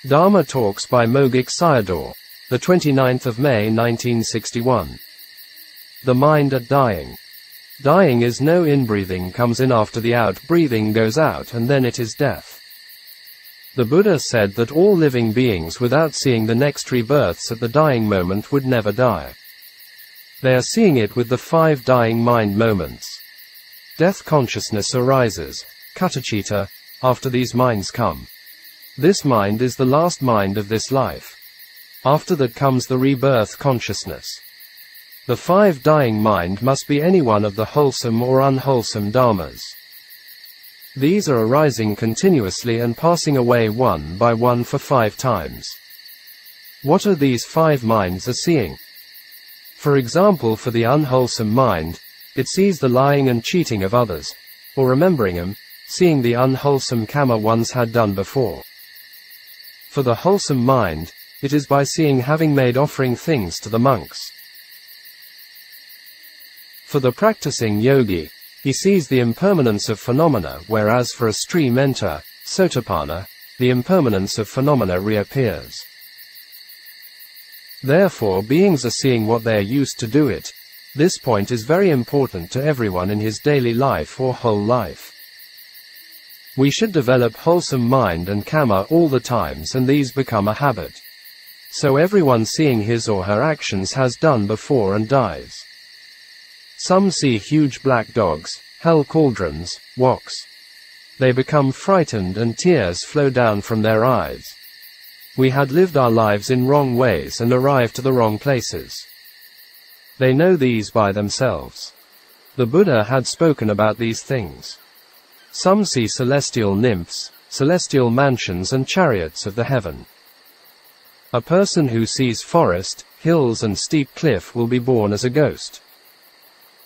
Dhamma Talks by Mogok Sayadaw, the 29th of May 1961. The mind at dying. Dying is no inbreathing comes in after the out-breathing goes out, and then it is death. The Buddha said that all living beings without seeing the next rebirths at the dying moment would never die. They are seeing it with the 5 dying mind moments. Death consciousness arises, Kuttacita, after these minds come. This mind is the last mind of this life. After that comes the rebirth consciousness. The 5 dying mind must be any one of the wholesome or unwholesome dharmas. These are arising continuously and passing away one by one for 5 times. What are these 5 minds are seeing? For example, for the unwholesome mind, it sees the lying and cheating of others, or remembering them, seeing the unwholesome karma ones had done before. For the wholesome mind, it is by seeing having made offering things to the monks. For the practicing yogi, he sees the impermanence of phenomena, whereas for a stream enter, Sotapanna, the impermanence of phenomena reappears. Therefore beings are seeing what they are used to do it. This point is very important to everyone in his daily life or whole life. We should develop wholesome mind and karma all the times, and these become a habit. So everyone seeing his or her actions has done before and dies. Some see huge black dogs, hell cauldrons, woks. They become frightened and tears flow down from their eyes. We had lived our lives in wrong ways and arrived to the wrong places. They know these by themselves. The Buddha had spoken about these things. Some see celestial nymphs, celestial mansions and chariots of the heaven. A person who sees forest, hills and steep cliff will be born as a ghost.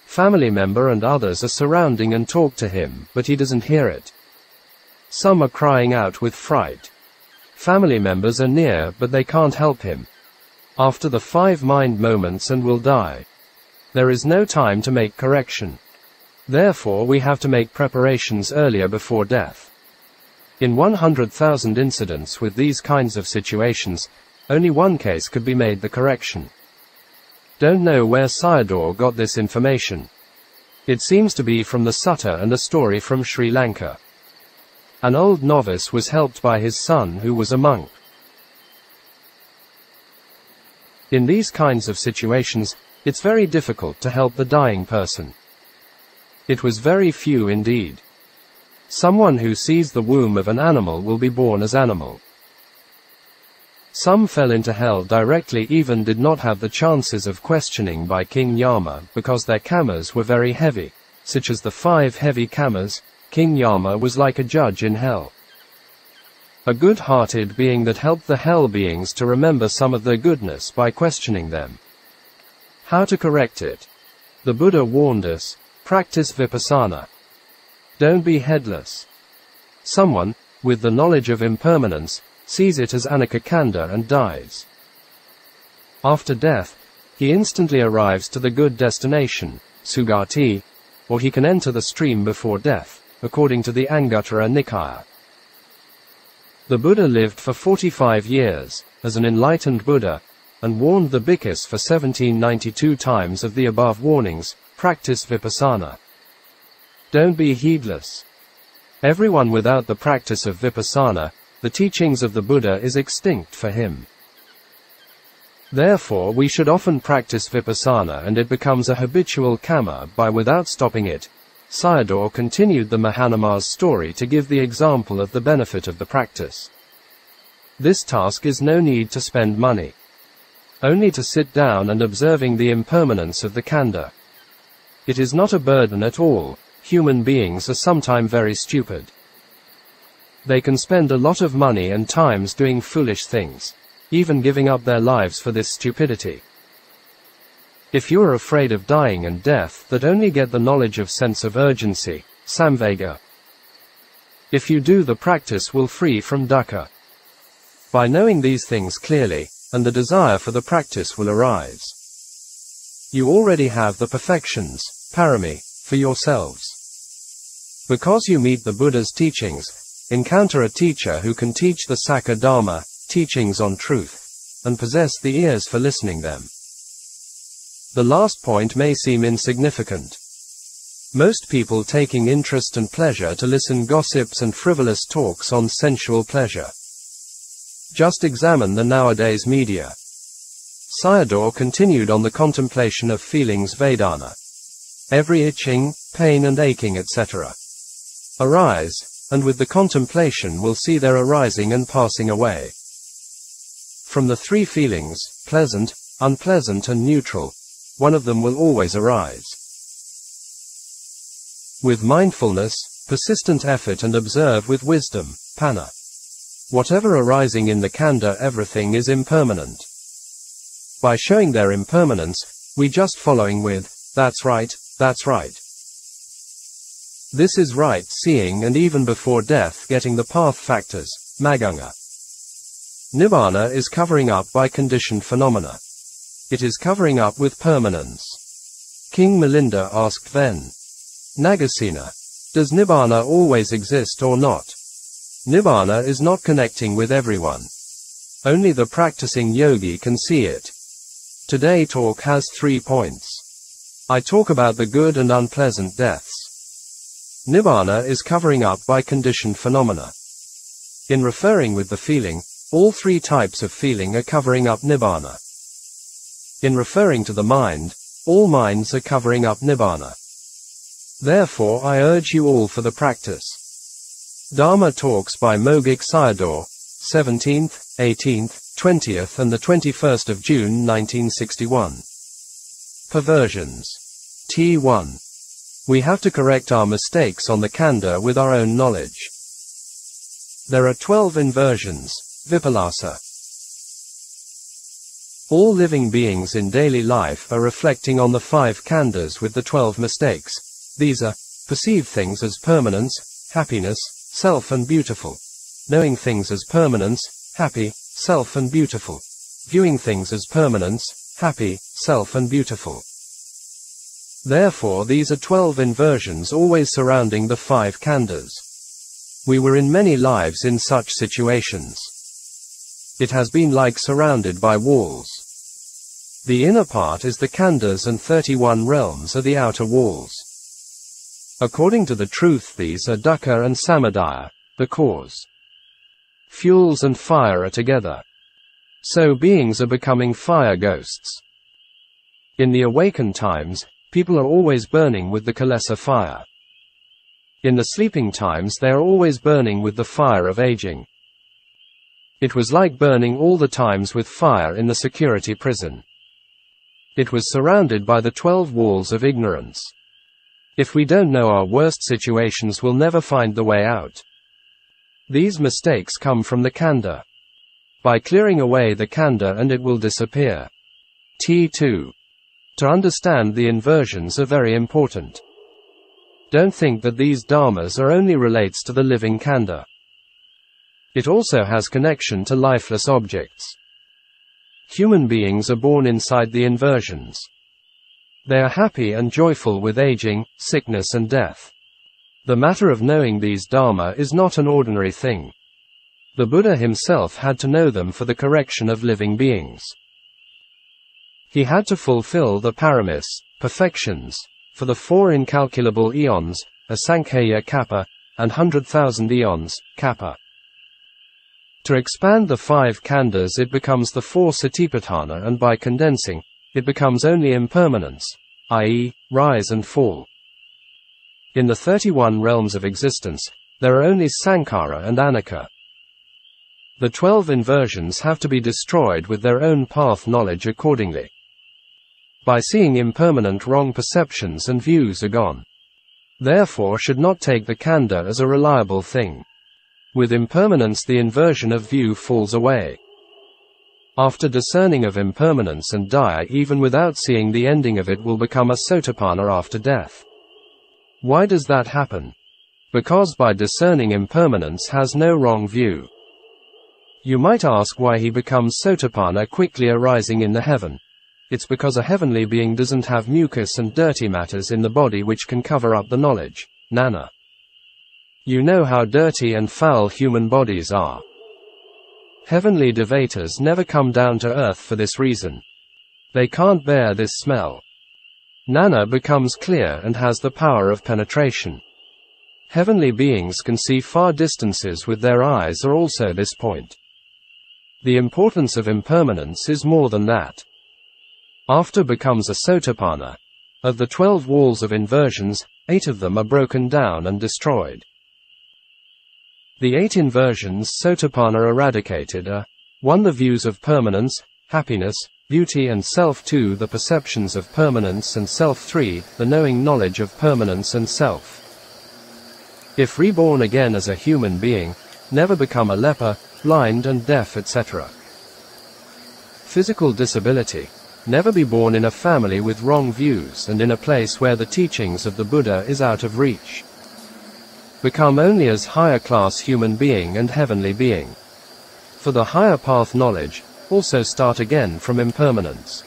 Family member and others are surrounding and talk to him, but he doesn't hear it. Some are crying out with fright. Family members are near, but they can't help him. After the 5 mind moments and will die. There is no time to make correction. Therefore we have to make preparations earlier before death. In 100,000 incidents with these kinds of situations, only one case could be made the correction. Don't know where Sayadaw got this information. It seems to be from the Sutta and a story from Sri Lanka. An old novice was helped by his son who was a monk. In these kinds of situations, it's very difficult to help the dying person. It was very few indeed. Someone who sees the womb of an animal will be born as animal. Some fell into hell directly, even did not have the chances of questioning by King Yama because their karmas were very heavy, such as the 5 heavy karmas. King Yama was like a judge in hell. A good-hearted being that helped the hell beings to remember some of their goodness by questioning them. How to correct it? The Buddha warned us, practice Vipassanā. Don't be headless. Someone, with the knowledge of impermanence, sees it as anicca and dies. After death, he instantly arrives to the good destination, Sugati, or he can enter the stream before death, according to the Anguttara Nikaya. The Buddha lived for 45 years, as an enlightened Buddha, and warned the bhikkhus for 1792 times of the above warnings, practice Vipassanā. Don't be heedless. Everyone without the practice of Vipassanā, the teachings of the Buddha is extinct for him. Therefore we should often practice Vipassanā, and it becomes a habitual karma by without stopping it. Sayadaw continued the Mahanama's story to give the example of the benefit of the practice. This task is no need to spend money. Only to sit down and observing the impermanence of the khandha. It is not a burden at all. Human beings are sometimes very stupid. They can spend a lot of money and times doing foolish things, even giving up their lives for this stupidity. If you are afraid of dying and death, that only get the knowledge of sense of urgency, samvega. If you do, the practice will free from dukkha. By knowing these things clearly, and the desire for the practice will arise. You already have the perfections, parami, for yourselves. Because you meet the Buddha's teachings, encounter a teacher who can teach the Sakka Dhamma, teachings on truth, and possess the ears for listening them. The last point may seem insignificant. Most people taking interest and pleasure to listen gossips and frivolous talks on sensual pleasure. Just examine the nowadays media. Sayadaw continued on the contemplation of feelings Vedana. Every itching, pain and aching etc. arise, and with the contemplation will see their arising and passing away. From the three feelings, pleasant, unpleasant and neutral, one of them will always arise. With mindfulness, persistent effort and observe with wisdom, panna. Whatever arising in the khandha, everything is impermanent. By showing their impermanence, we just following with, that's right, that's right. This is right seeing, and even before death getting the path factors, maganga. Nibbana is covering up by conditioned phenomena. It is covering up with permanence. King Milinda asked then, Nagasena, does Nibbana always exist or not? Nibbana is not connecting with everyone. Only the practicing yogi can see it. Today talk has 3 points. I talk about the good and unpleasant deaths. Nibbana is covering up by conditioned phenomena. In referring with the feeling, all 3 types of feeling are covering up Nibbana. In referring to the mind, all minds are covering up Nibbana. Therefore I urge you all for the practice. Dhamma talks by Mogok Sayadaw, 17th, 18th, 20th and the 21st of June 1961. Perversions. T1. We have to correct our mistakes on the khandha with our own knowledge. There are 12 inversions, vipalasa. All living beings in daily life are reflecting on the 5 khandhas with the 12 mistakes. These are, perceive things as permanence, happiness, self and beautiful. Knowing things as permanence, happy, self and beautiful. Viewing things as permanence, happy, self and beautiful. Therefore these are 12 inversions always surrounding the 5 khandhas. We were in many lives in such situations. It has been like surrounded by walls. The inner part is the khandhas and 31 realms are the outer walls. According to the truth these are dukkha and samudaya, the cause. Fuels and fire are together. So beings are becoming fire ghosts. In the awakened times, people are always burning with the kilesa fire. In the sleeping times they are always burning with the fire of aging. It was like burning all the times with fire in the security prison. It was surrounded by the 12 walls of ignorance. If we don't know our worst situations, we'll never find the way out. These mistakes come from the khandha. By clearing away the khandha and it will disappear. T2. To understand the inversions are very important. Don't think that these dharmas are only relates to the living khandha. It also has connection to lifeless objects. Human beings are born inside the inversions. They are happy and joyful with aging, sickness and death. The matter of knowing these dharma is not an ordinary thing. The Buddha himself had to know them for the correction of living beings. He had to fulfill the paramis, perfections, for the 4 incalculable eons, asankhya kappa, and 100,000 eons, kappa. To expand the 5 khandhas it becomes the 4 satipatthana, and by condensing, it becomes only impermanence, i.e., rise and fall. In the 31 realms of existence, there are only sankhara and anicca. The 12 inversions have to be destroyed with their own path knowledge accordingly. By seeing impermanent wrong perceptions and views are gone. Therefore should not take the khandha as a reliable thing. With impermanence the inversion of view falls away. After discerning of impermanence and die even without seeing the ending of it will become a sotapanna after death. Why does that happen? Because by discerning impermanence has no wrong view. You might ask why he becomes sotapanna quickly arising in the heaven. It's because a heavenly being doesn't have mucus and dirty matters in the body which can cover up the knowledge, nana. You know how dirty and foul human bodies are. Heavenly devatas never come down to earth for this reason. They can't bear this smell. Jnana becomes clear and has the power of penetration. Heavenly beings can see far distances with their eyes are also this point. The importance of impermanence is more than that. After becomes a sotapanna. Of the 12 walls of inversions, 8 of them are broken down and destroyed. The 8 inversions sotapanna eradicated are 1. The views of permanence, happiness, beauty and self. 2. The perceptions of permanence and self. 3. The knowing knowledge of permanence and self. If reborn again as a human being, never become a leper, blind and deaf, etc. Physical disability. Never be born in a family with wrong views and in a place where the teachings of the Buddha is out of reach. Become only as higher class human being and heavenly being. For the higher path knowledge, also start again from impermanence.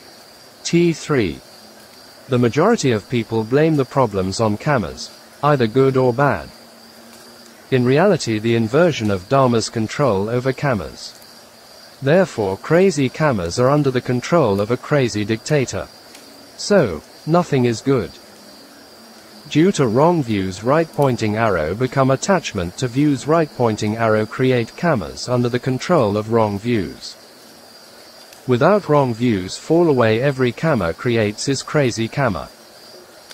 T3. The majority of people blame the problems on karmas, either good or bad. In reality, the inversion of Dharma's control over karmas. Therefore, crazy karmas are under the control of a crazy dictator. So, nothing is good. Due to wrong views, right-pointing arrow become attachment to views. Right-pointing arrow create karmas under the control of wrong views. Without wrong views fall away, every karma creates is crazy karma.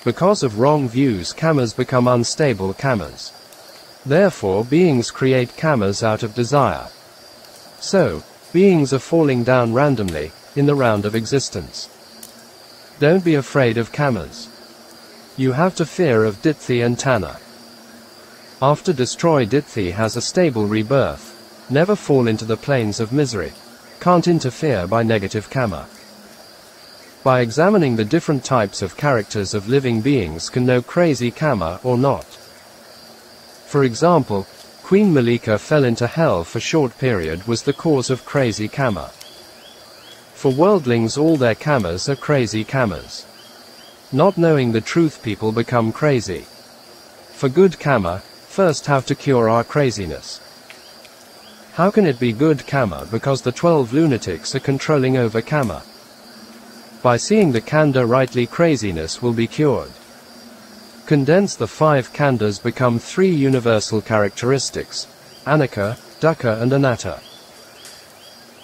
Because of wrong views, karmas become unstable karmas. Therefore, beings create karmas out of desire. So, beings are falling down randomly, in the round of existence. Don't be afraid of karmas. You have to fear of ditthi and tanha. After destroy ditthi has a stable rebirth. Never fall into the plains of misery. Can't interfere by negative karma. By examining the different types of characters of living beings can know crazy karma or not. For example, Queen Malika fell into hell for short period was the cause of crazy karma. For worldlings all their karmas are crazy karmas. Not knowing the truth people become crazy. For good karma, first have to cure our craziness. How can it be good karma? Because the 12 lunatics are controlling over karma. By seeing the khandha rightly, craziness will be cured. Condense the 5 khandhas become 3 universal characteristics, anicca, dukkha and anatta.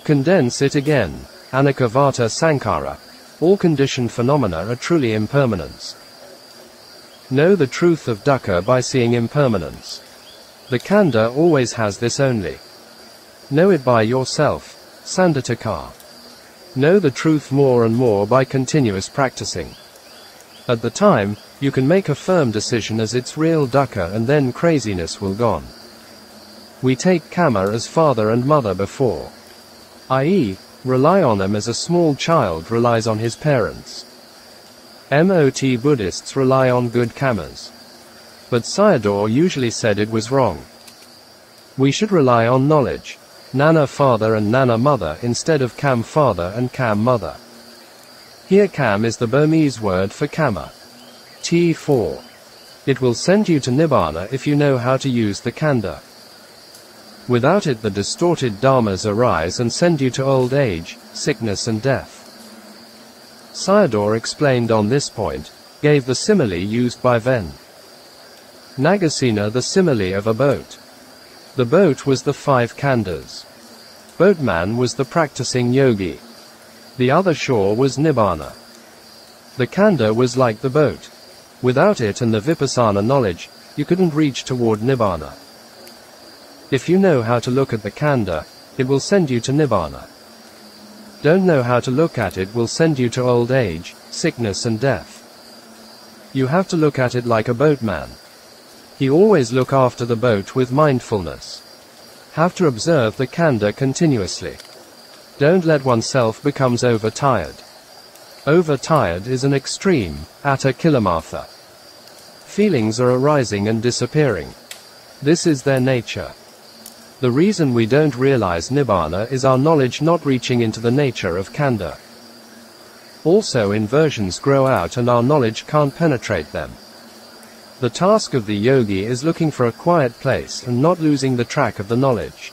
Condense it again, anicca vata sankhara. All conditioned phenomena are truly impermanence. Know the truth of dukkha by seeing impermanence. The khandha always has this only. Know it by yourself, sandhatakā. Know the truth more and more by continuous practicing. At the time, you can make a firm decision as its real dukkha and then craziness will gone. We take karma as father and mother before. I.e., rely on them as a small child relies on his parents. Mot Buddhists rely on good karmas. But Sayadaw usually said it was wrong. We should rely on knowledge, Nana father and Nana mother instead of Kam father and Kam mother. Here Kam is the Burmese word for karma. T4. It will send you to Nibbana if you know how to use the khandha. Without it the distorted dharmas arise and send you to old age, sickness and death. Sayadaw explained on this point, gave the simile used by Ven. Nagasena, the simile of a boat. The boat was the 5 khandhas. Boatman was the practicing yogi. The other shore was Nibbana. The khandha was like the boat. Without it and the Vipassana knowledge, you couldn't reach toward Nibbana. If you know how to look at the khandha, it will send you to Nibbana. Don't know how to look at it will send you to old age, sickness and death. You have to look at it like a boatman. He always look after the boat with mindfulness. Have to observe the khandha continuously. Don't let oneself becomes overtired. Overtired is an extreme, atta kilamatha. Feelings are arising and disappearing. This is their nature. The reason we don't realize Nibbana is our knowledge not reaching into the nature of khandha. Also inversions grow out and our knowledge can't penetrate them. The task of the yogi is looking for a quiet place and not losing the track of the knowledge.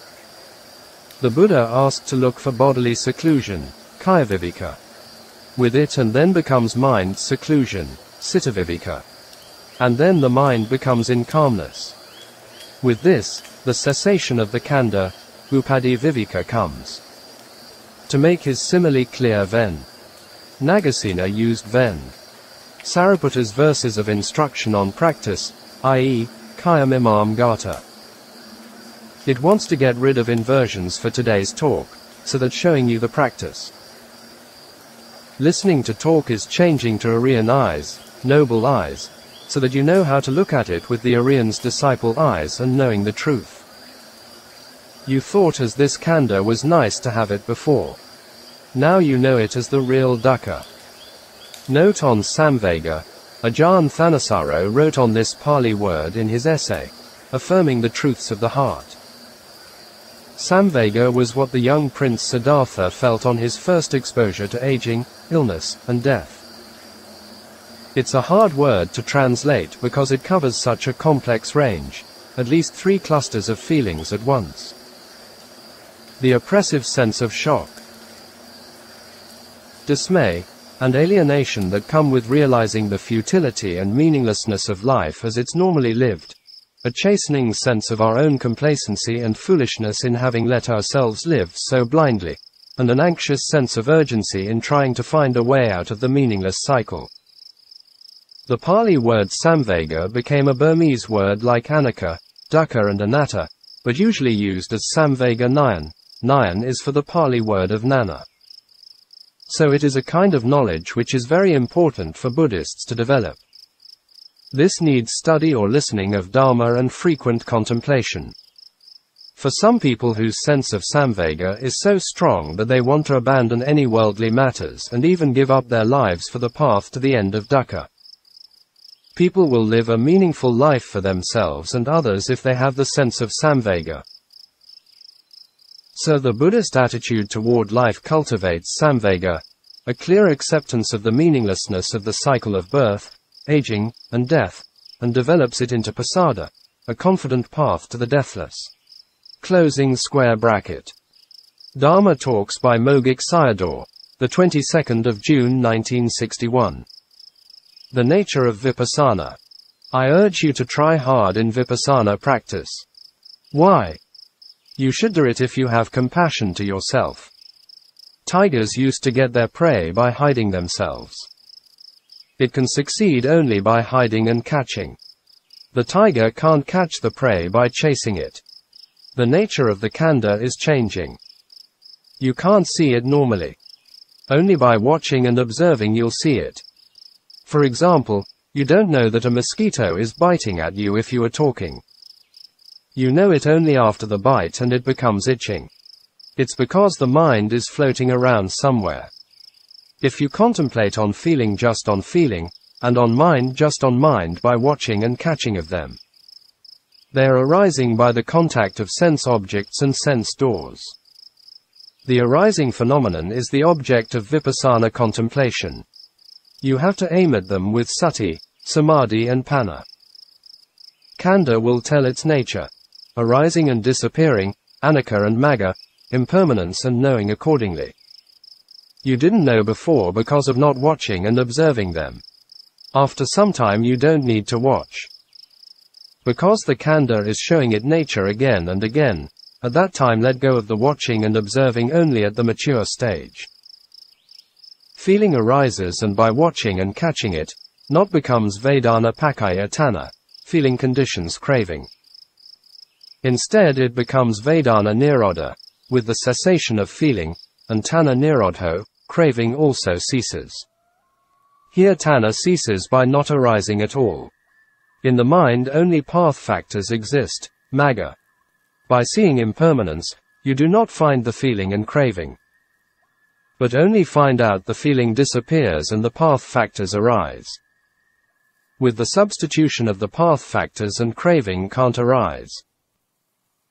The Buddha asked to look for bodily seclusion, kaya viveka. With it and then becomes mind seclusion, citta viveka. And then the mind becomes in calmness. With this, the cessation of the khandha, upadhi viveka comes. To make his simile clear then, Nagasena used then Sariputta's verses of instruction on practice, i.e., kaya mimam gata. It wants to get rid of inversions for today's talk, so that showing you the practice. Listening to talk is changing to Aryan eyes, noble eyes, so that you know how to look at it with the Aryan's disciple eyes and knowing the truth. You thought as this khandha was nice to have it before. Now you know it as the real dukkha. Note on Samvega, Ajahn Thanissaro wrote on this Pali word in his essay, affirming the truths of the heart. Samvega was what the young Prince Siddhartha felt on his first exposure to aging, illness, and death. It's a hard word to translate because it covers such a complex range, at least 3 clusters of feelings at once. The oppressive sense of shock, dismay, and alienation that come with realizing the futility and meaninglessness of life as it's normally lived, a chastening sense of our own complacency and foolishness in having let ourselves live so blindly, and an anxious sense of urgency in trying to find a way out of the meaningless cycle. The Pali word samvega became a Burmese word like anicca, dukkha and anatta, but usually used as samvega nayan. Nayan is for the Pali word of nana. So it is a kind of knowledge which is very important for Buddhists to develop. This needs study or listening of Dhamma and frequent contemplation. For some people whose sense of samvega is so strong that they want to abandon any worldly matters and even give up their lives for the path to the end of dukkha. People will live a meaningful life for themselves and others if they have the sense of samvega. So the Buddhist attitude toward life cultivates samvega, a clear acceptance of the meaninglessness of the cycle of birth, aging, and death, and develops it into pasada, a confident path to the deathless. Closing square bracket. Dharma Talks by Mogok Sayadaw, the 22nd of June 1961. The Nature of Vipassanā. I urge you to try hard in Vipassana practice. Why? You should do it if you have compassion to yourself. Tigers used to get their prey by hiding themselves. It can succeed only by hiding and catching. The tiger can't catch the prey by chasing it. The nature of the khandha is changing. You can't see it normally. Only by watching and observing you'll see it. For example, you don't know that a mosquito is biting at you if you are talking. You know it only after the bite and it becomes itching. It's because the mind is floating around somewhere. If you contemplate on feeling just on feeling, and on mind just on mind by watching and catching of them, they are arising by the contact of sense objects and sense doors. The arising phenomenon is the object of vipassana contemplation. You have to aim at them with sati, samadhi and panna. Khandha will tell its nature, arising and disappearing, anicca and magga, impermanence and knowing accordingly. You didn't know before because of not watching and observing them. After some time you don't need to watch. Because the khandha is showing it nature again and again, at that time let go of the watching and observing only at the mature stage. Feeling arises and by watching and catching it, not becomes Vedana Pakaya Tanna, feeling conditions craving. Instead it becomes Vedana Nirodha, with the cessation of feeling, and Tanna Nirodho, craving also ceases. Here Tanna ceases by not arising at all. In the mind only path factors exist, magga. By seeing impermanence, you do not find the feeling and craving, but only find out the feeling disappears and the path factors arise. With the substitution of the path factors and craving can't arise.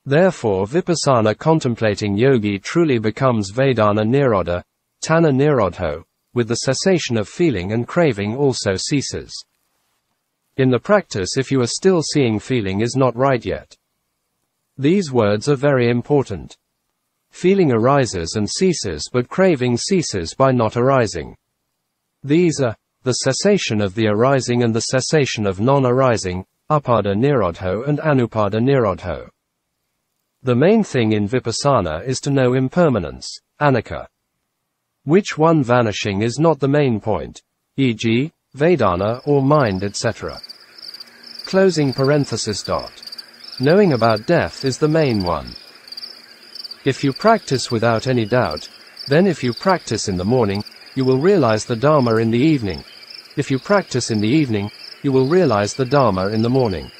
Therefore vipassana contemplating yogi truly becomes Vedana Nirodha, Tanna Nirodho, with the cessation of feeling and craving also ceases. In the practice if you are still seeing feeling is not right yet. These words are very important. feeling arises and ceases but craving ceases by not arising. These are the cessation of the arising and the cessation of non-arising, upada nirodho and anupada nirodho. The main thing in vipassana is to know impermanence, anicca. Which one vanishing is not the main point, e.g., Vedana or mind, etc. Closing parenthesis. Knowing about death is the main one. If you practice without any doubt, then if you practice in the morning, you will realize the Dhamma in the evening. If you practice in the evening, you will realize the Dhamma in the morning.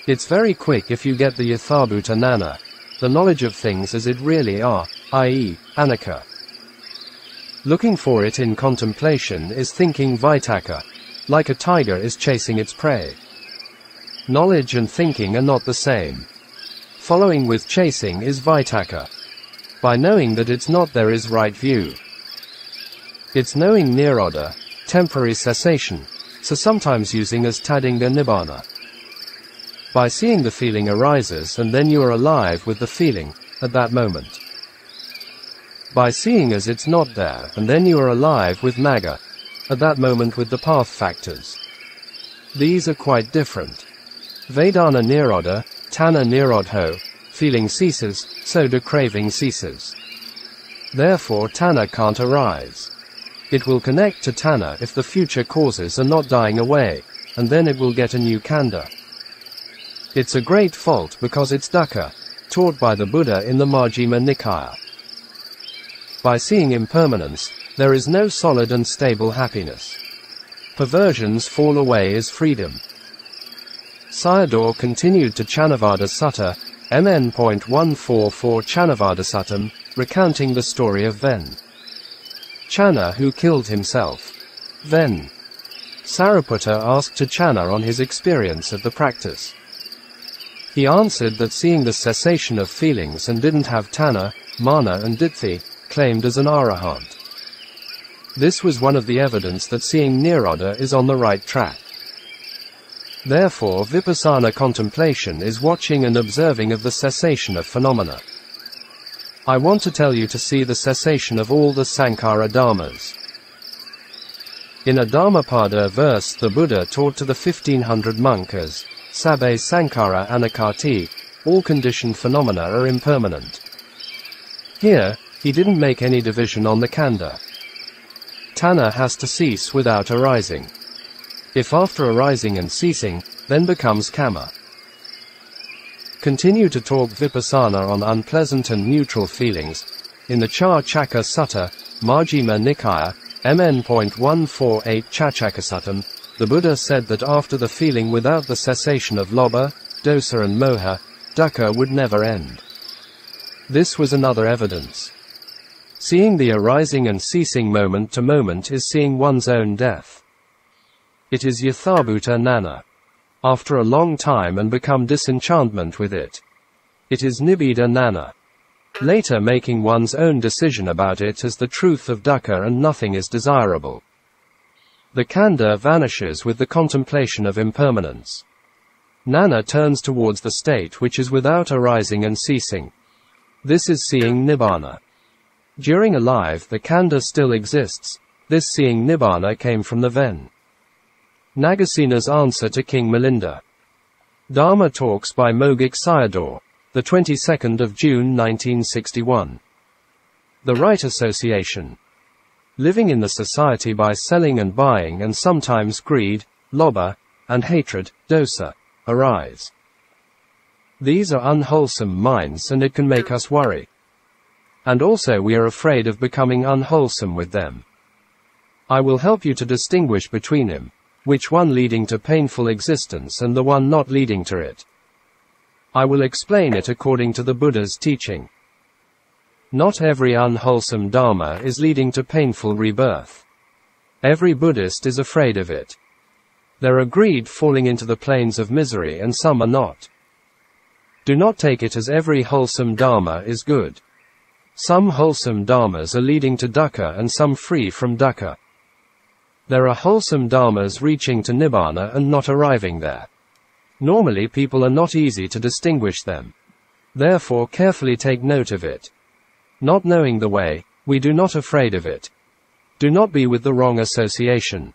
It's very quick if you get the yathabhuta nana, the knowledge of things as it really are, i.e., anicca. Looking for it in contemplation is thinking vitakka, like a tiger is chasing its prey. Knowledge and thinking are not the same. Following with chasing is vitakka. By knowing that it's not, there is right view. It's knowing nirodha, temporary cessation, so sometimes using as tadinga nibbana. By seeing the feeling arises and then you are alive with the feeling, at that moment. By seeing as it's not there and then you are alive with magga, at that moment with the path factors. These are quite different. Vedana nirodha, tanha nirodho, feeling ceases, so do craving ceases. Therefore tanha can't arise. It will connect to tanha if the future causes are not dying away, and then it will get a new khandha. It's a great fault because it's dukkha, taught by the Buddha in the Majjhima Nikaya. By seeing impermanence, there is no solid and stable happiness. Perversions fall away as freedom. Sayadaw continued to Chanavada Sutta, MN.144 Chanavada Suttam, recounting the story of Ven. Channa who killed himself. Then Sariputta asked to Channa on his experience of the practice. He answered that seeing the cessation of feelings and didn't have tanha, mana and ditthi, claimed as an arahant. This was one of the evidence that seeing nirodha is on the right track. Therefore vipassana contemplation is watching and observing of the cessation of phenomena. I want to tell you to see the cessation of all the sankhara dharmas. In a Dhammapada verse the Buddha taught to the 1500 monks, Sabbe sankhara anakkati, all conditioned phenomena are impermanent. Here, he didn't make any division on the khandha. Tanha has to cease without arising. If after arising and ceasing, then becomes kamma. Continue to talk vipassana on unpleasant and neutral feelings. In the Chakka Sutta, Majjhima Nikaya, MN.148 Chachakasuttam, the Buddha said that after the feeling without the cessation of lobha, dosa and moha, dukkha would never end. This was another evidence. Seeing the arising and ceasing moment to moment is seeing one's own death. It is yathabhuta nana. After a long time and become disenchantment with it. It is nibbida nana. Later making one's own decision about it as the truth of dukkha and nothing is desirable. The khandha vanishes with the contemplation of impermanence. Nana turns towards the state which is without arising and ceasing. This is seeing nibbana. During alive the khandha still exists. This seeing nibbana came from the Ven. Nagasina's answer to King Milinda. Dharma Talks by Mogok Sayadaw, the 22nd of June 1961. The Right Association. Living in the society by selling and buying and sometimes greed, lobha, and hatred, dosa, arise. These are unwholesome minds and it can make us worry. And also we are afraid of becoming unwholesome with them. I will help you to distinguish between them. Which one leading to painful existence and the one not leading to it. I will explain it according to the Buddha's teaching. Not every unwholesome dharma is leading to painful rebirth. Every Buddhist is afraid of it. There are greed falling into the plains of misery and some are not. Do not take it as every wholesome dharma is good. Some wholesome dharmas are leading to dukkha and some free from dukkha. There are wholesome dharmas reaching to nibbana and not arriving there. Normally people are not easy to distinguish them. Therefore carefully take note of it. Not knowing the way, we do not afraid of it. Do not be with the wrong association.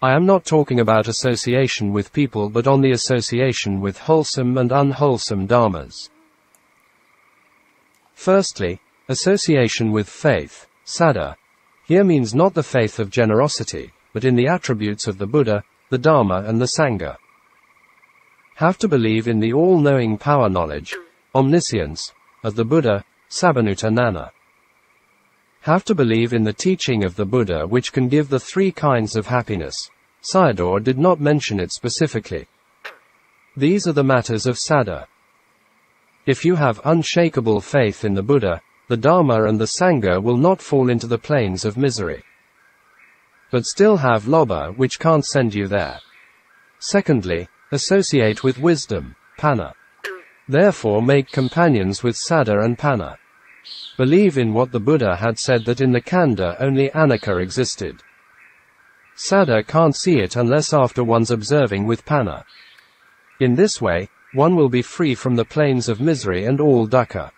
I am not talking about association with people but on the association with wholesome and unwholesome dharmas. Firstly, association with faith, saddha, here means not the faith of generosity, but in the attributes of the Buddha, the Dhamma and the Sangha. Have to believe in the all-knowing power knowledge, omniscience, of the Buddha, Sabbhanuta Nana. Have to believe in the teaching of the Buddha which can give the three kinds of happiness. Sayadaw did not mention it specifically. These are the matters of saddha. If you have unshakable faith in the Buddha, the Dhamma and the Sangha will not fall into the plains of misery. But still have lobha which can't send you there. Secondly, associate with wisdom, panna. Therefore make companions with saddha and panna. Believe in what the Buddha had said that in the khandha only anicca existed. Saddha can't see it unless after one's observing with panna. In this way, one will be free from the plains of misery and all dukkha.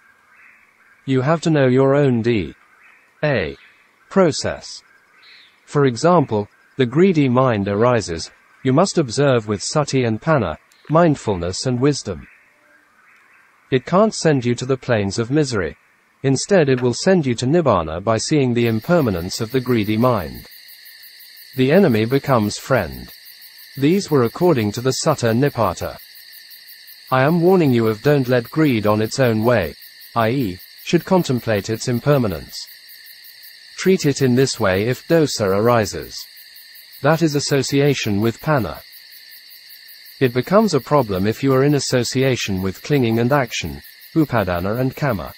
You have to know your own D.A. process. For example, the greedy mind arises, you must observe with sati and panna, mindfulness and wisdom. It can't send you to the plains of misery. Instead it will send you to nibbana by seeing the impermanence of the greedy mind. The enemy becomes friend. These were according to the Sutta Nipata. I am warning you of don't let greed on its own way, i.e., should contemplate its impermanence. Treat it in this way if dosa arises. That is association with panna. It becomes a problem if you are in association with clinging and action, upadana and kama.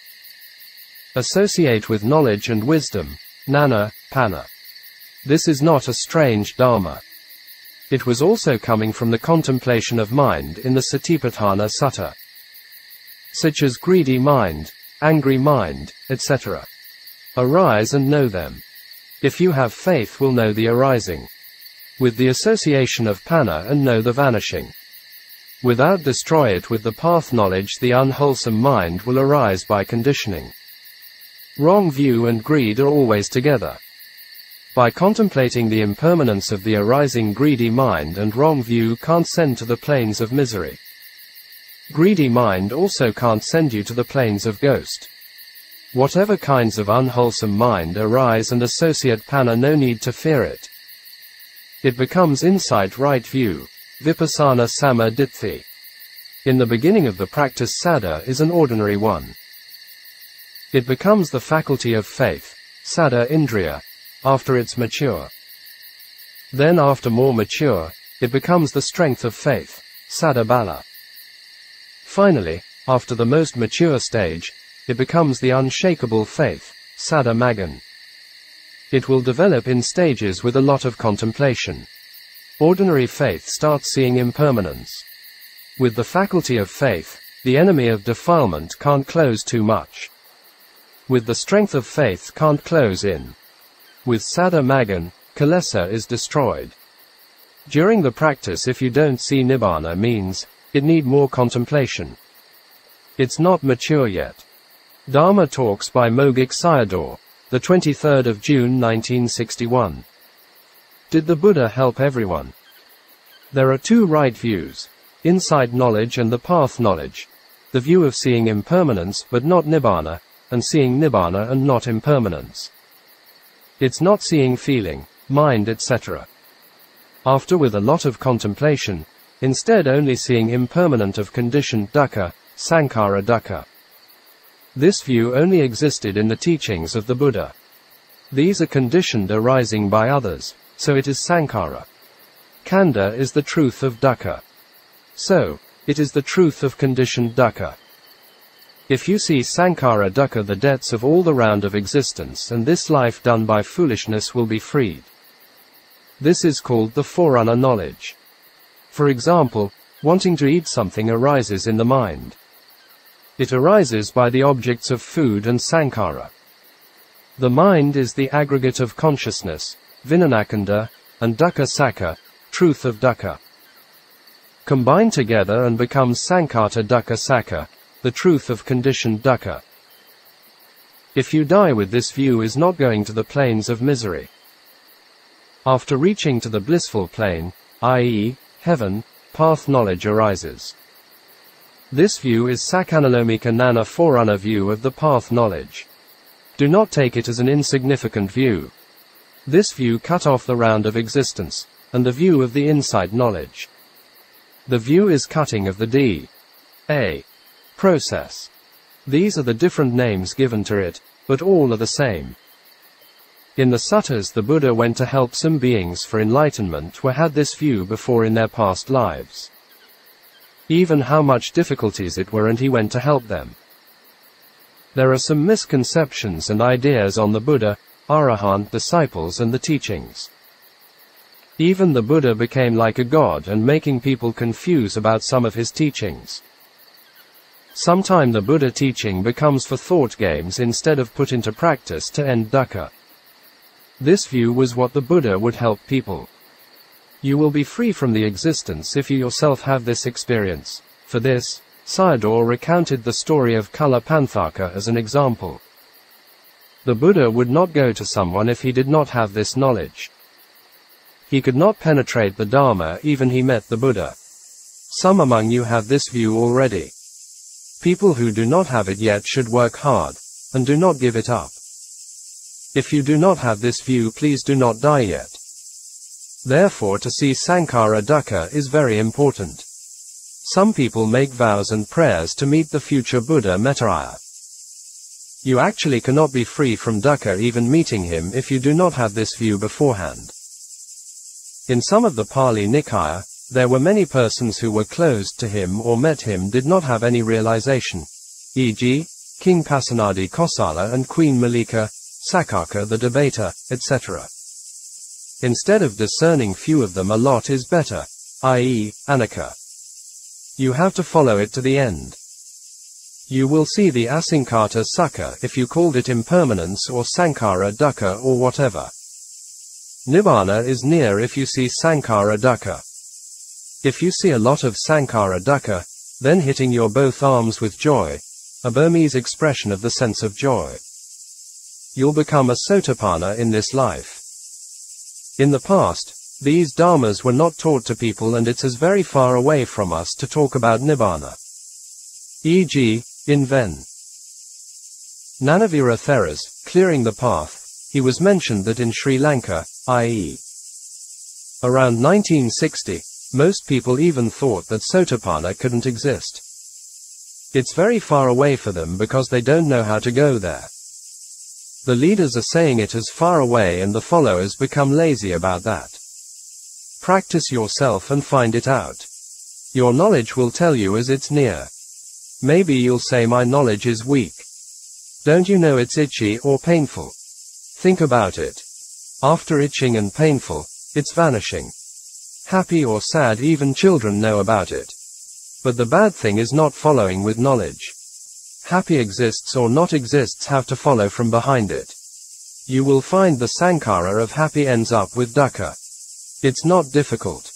Associate with knowledge and wisdom, nana, panna. This is not a strange dharma. It was also coming from the contemplation of mind in the Satipatthana Sutta, such as greedy mind, angry mind, etc. Arise and know them. If you have faith will know the arising. With the association of panna and know the vanishing. Without destroy it with the path knowledge the unwholesome mind will arise by conditioning. Wrong view and greed are always together. By contemplating the impermanence of the arising greedy mind and wrong view can't send to the plains of misery. Greedy mind also can't send you to the plains of ghost. Whatever kinds of unwholesome mind arise and associate panna, no need to fear it. It becomes insight, right view, Vipassanā Samma Ditthi. In the beginning of the practice saddha is an ordinary one. It becomes the faculty of faith, saddha indriya, after it's mature. Then after more mature, it becomes the strength of faith, saddha bala. Finally, after the most mature stage, it becomes the unshakable faith, saddha maggan. It will develop in stages with a lot of contemplation. Ordinary faith starts seeing impermanence. With the faculty of faith, the enemy of defilement can't close too much. With the strength of faith can't close in. With saddha maggan, kilesa is destroyed. During the practice if you don't see nibbana means, it need more contemplation. It's not mature yet. Dharma Talks by Mogok Sayadaw, the 23rd of June 1961. Did the Buddha help everyone? There are two right views, insight knowledge and the path knowledge. The view of seeing impermanence but not nibbana, and seeing nibbana and not impermanence. It's not seeing feeling, mind, etc. After with a lot of contemplation, instead only seeing impermanent of conditioned dukkha, sankhara dukkha. This view only existed in the teachings of the Buddha. These are conditioned arising by others, so it is sankhara. Khandha is the truth of dukkha. So, it is the truth of conditioned dukkha. If you see sankhara dukkha, the debts of all the round of existence and this life done by foolishness will be freed. This is called the forerunner knowledge. For example, wanting to eat something arises in the mind. It arises by the objects of food and sankhara. The mind is the aggregate of consciousness, vinanakanda, and dukkha sakha, truth of dukkha. Combine together and becomes sankhata dukkha sakha, the truth of conditioned dukkha. If you die with this view is not going to the planes of misery. After reaching to the blissful plane, i.e., heaven, path knowledge arises. This view is Sakanalomika Nana forerunner view of the path knowledge. Do not take it as an insignificant view. This view cut off the round of existence, and the view of the insight knowledge. The view is cutting of the D.A. process. These are the different names given to it, but all are the same. In the suttas the Buddha went to help some beings for enlightenment who had this view before in their past lives. Even how much difficulties it were, and he went to help them. There are some misconceptions and ideas on the Buddha, Arahant disciples and the teachings. Even the Buddha became like a god and making people confuse about some of his teachings. Sometime the Buddha teaching becomes for thought games instead of put into practice to end dukkha. This view was what the Buddha would help people. You will be free from the existence if you yourself have this experience. For this, Sayadaw recounted the story of Kalapanthaka as an example. The Buddha would not go to someone if he did not have this knowledge. He could not penetrate the Dhamma even he met the Buddha. Some among you have this view already. People who do not have it yet should work hard, and do not give it up. If you do not have this view, please do not die yet. Therefore, to see Sankhara dukkha is very important. Some people make vows and prayers to meet the future Buddha Mettaya. You actually cannot be free from dukkha even meeting him if you do not have this view beforehand. In some of the Pali Nikaya, there were many persons who were closed to him or met him did not have any realization, e.g., King Pasenadi Kosala and Queen Malika, Sakaka the debater, etc. Instead of discerning few of them, a lot is better, i.e., Anicca. You have to follow it to the end. You will see the Asankata Sukha if you called it impermanence or Sankhara dukkha or whatever. Nibbana is near if you see Sankhara dukkha. If you see a lot of Sankhara dukkha, then hitting your both arms with joy, a Burmese expression of the sense of joy. You'll become a Sotapanna in this life. In the past, these dharmas were not taught to people, and it's as very far away from us to talk about Nibbana. E.g., in Ven. Nanavira Theras, Clearing the Path, he was mentioned that in Sri Lanka, i.e. around 1960, most people even thought that Sotapanna couldn't exist. It's very far away for them because they don't know how to go there. The leaders are saying it is far away and the followers become lazy about that. Practice yourself and find it out. Your knowledge will tell you as it's near. Maybe you'll say my knowledge is weak. Don't you know it's itchy or painful? Think about it. After itching and painful, it's vanishing. Happy or sad, even children know about it. But the bad thing is not following with knowledge. Happy exists or not exists, have to follow from behind it. You will find the Sankhara of happy ends up with dukkha. It's not difficult.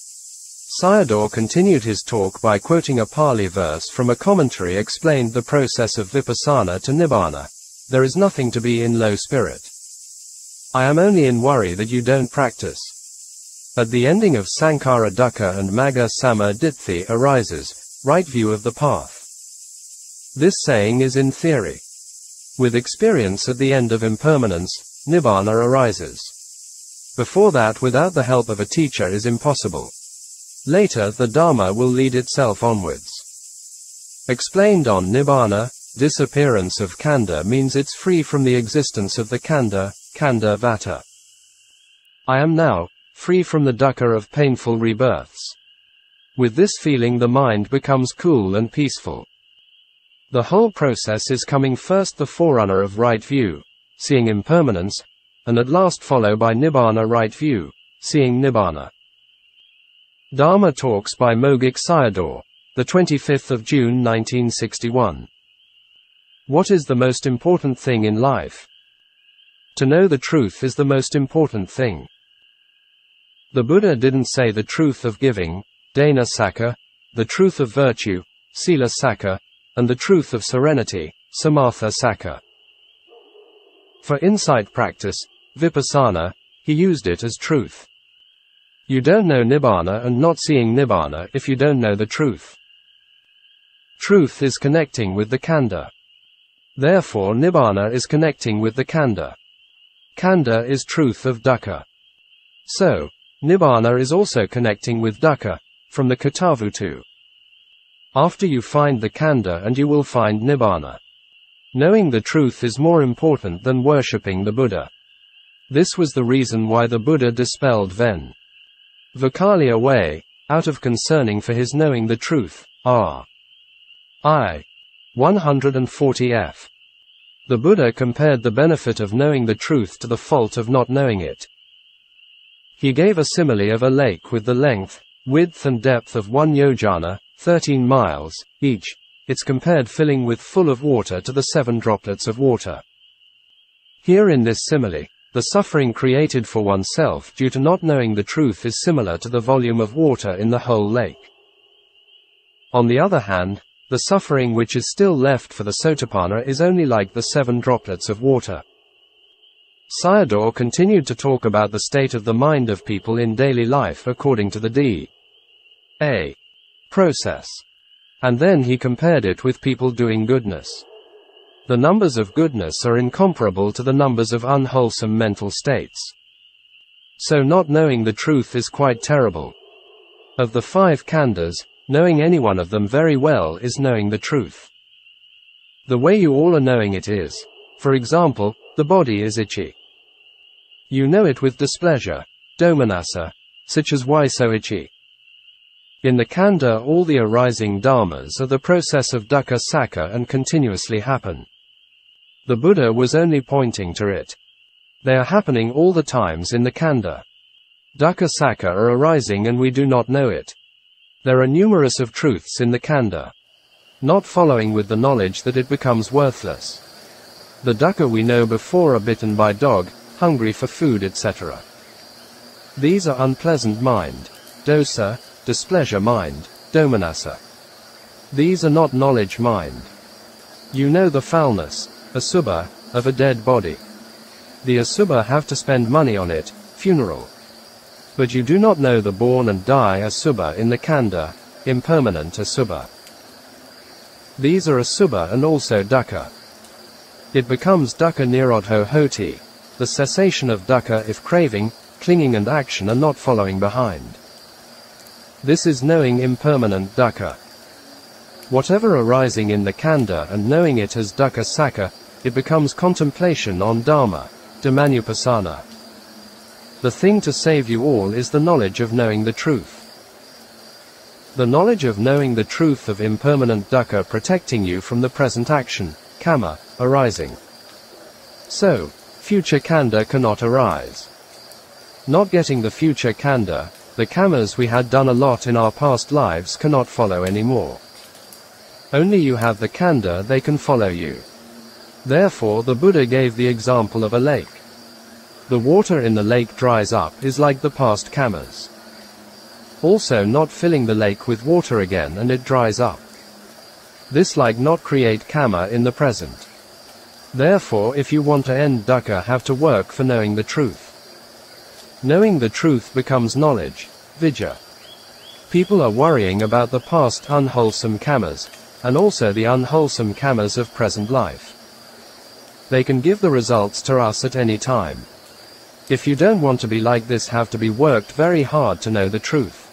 Sayadaw continued his talk by quoting a Pali verse from a commentary explained the process of Vipassana to Nibbana. There is nothing to be in low spirit. I am only in worry that you don't practice. At the ending of Sankhara dukkha and Magga Samma Ditthi arises, right view of the path. This saying is in theory. With experience at the end of impermanence, Nibbana arises. Before that, without the help of a teacher, is impossible. Later, the Dhamma will lead itself onwards. Explained on Nibbana, disappearance of khandha means it's free from the existence of the khandha, khandha vata. I am now free from the dukkha of painful rebirths. With this feeling, the mind becomes cool and peaceful. The whole process is coming first the forerunner of right view, seeing impermanence, and at last follow by Nibbana right view, seeing Nibbana. Dharma Talks by Mogok Sayadaw, the 25th of June 1961. What is the most important thing in life? To know the truth is the most important thing. The Buddha didn't say the truth of giving, dana sakha, the truth of virtue, sila sakha, and the truth of serenity, samatha sakha. For insight practice, vipassana, he used it as truth. You don't know nibbana and not seeing nibbana if you don't know the truth. Truth is connecting with the khandha. Therefore nibbana is connecting with the khandha. Khandha is truth of dukkha. So, nibbana is also connecting with dukkha, from the katavutu. After you find the khandha and you will find nibbana. Knowing the truth is more important than worshipping the Buddha. This was the reason why the Buddha dispelled Ven. Vakali away, out of concerning for his knowing the truth, I. 140f. The Buddha compared the benefit of knowing the truth to the fault of not knowing it. He gave a simile of a lake with the length, width and depth of 1 yojana, 13 miles, each, its compared filling with full of water to the 7 droplets of water. Here in this simile, the suffering created for oneself due to not knowing the truth is similar to the volume of water in the whole lake. On the other hand, the suffering which is still left for the Sotapanna is only like the 7 droplets of water. Sayadaw continued to talk about the state of the mind of people in daily life according to the D.A. process. And then he compared it with people doing goodness. The numbers of goodness are incomparable to the numbers of unwholesome mental states. So not knowing the truth is quite terrible. Of the 5 khandhas, knowing any one of them very well is knowing the truth. The way you all are knowing it is, for example, the body is itchy. You know it with displeasure, domanassa, such as why so itchy. In the khandha all the arising dharmas are the process of dukkha sakha and continuously happen. The Buddha was only pointing to it. They are happening all the times in the khandha. Dukkha sakha are arising and we do not know it. There are numerous of truths in the khandha. Not following with the knowledge that it becomes worthless. The dukkha we know before are bitten by dog, hungry for food, etc. These are unpleasant mind, dosa, displeasure mind, domanassa. These are not knowledge mind. You know the foulness, asubha, of a dead body. The asubha have to spend money on it, funeral. But you do not know the born and die asubha in the khandha, impermanent asubha. These are asubha and also dukkha. It becomes dukkha nirodho hoti, the cessation of dukkha if craving, clinging and action are not following behind. This is knowing impermanent dukkha. Whatever arising in the khandha and knowing it as dukkha sakha, it becomes contemplation on Dhamma, Dhammanupassana. The thing to save you all is the knowledge of knowing the truth. The knowledge of knowing the truth of impermanent dukkha protecting you from the present action, kama, arising. So, future khandha cannot arise. Not getting the future khandha, the kamas we had done a lot in our past lives cannot follow anymore. Only you have the khandha, they can follow you. Therefore the Buddha gave the example of a lake. The water in the lake dries up is like the past kamas. Also not filling the lake with water again and it dries up. This like not create kama in the present. Therefore if you want to end dukkha have to work for knowing the truth. Knowing the truth becomes knowledge, vijja. People are worrying about the past unwholesome kamas, and also the unwholesome kamas of present life. They can give the results to us at any time. If you don't want to be like this have to be worked very hard to know the truth.